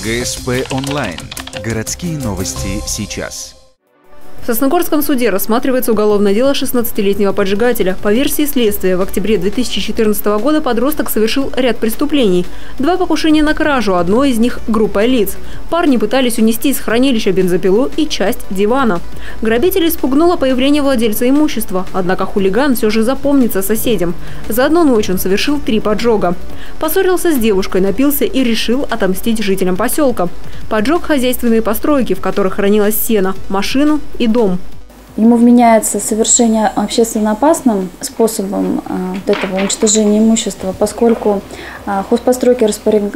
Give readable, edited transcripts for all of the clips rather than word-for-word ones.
ГСП онлайн. Городские новости сейчас. В Сосногорском суде рассматривается уголовное дело 16-летнего поджигателя. По версии следствия, в октябре 2014 года подросток совершил ряд преступлений. 2 покушения на кражу, одно из них – группой лиц. Парни пытались унести из хранилища бензопилу и часть дивана. Грабителей испугнуло появление владельца имущества. Однако хулиган все же запомнится соседям. За одну ночь он совершил 3 поджога. Поссорился с девушкой, напился и решил отомстить жителям поселка. Поджег хозяйственные постройки, в которых хранилось сено, машину и дом. Ему вменяется совершение общественно опасным способом этого уничтожения имущества, поскольку хозпостройки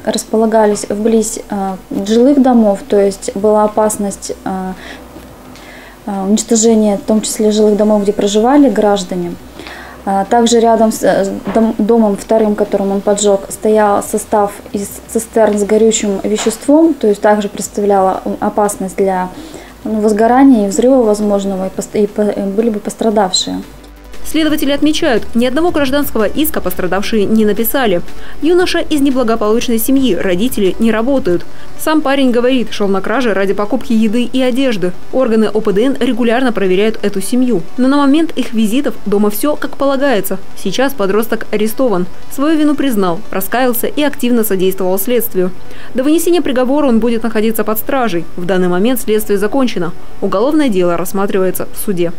располагались вблизь жилых домов, то есть была опасность уничтожения, в том числе жилых домов, где проживали граждане. Также рядом с домом вторым, которым он поджег, стоял состав из цистерн с горючим веществом, то есть также представляла опасность для возгорания и взрыва возможного, и были бы пострадавшие. Следователи отмечают, ни одного гражданского иска пострадавшие не написали. Юноша из неблагополучной семьи, родители не работают. Сам парень говорит, шел на кражи ради покупки еды и одежды. Органы ОПДН регулярно проверяют эту семью. Но на момент их визитов дома все как полагается. Сейчас подросток арестован. Свою вину признал, раскаялся и активно содействовал следствию. До вынесения приговора он будет находиться под стражей. В данный момент следствие закончено. Уголовное дело рассматривается в суде.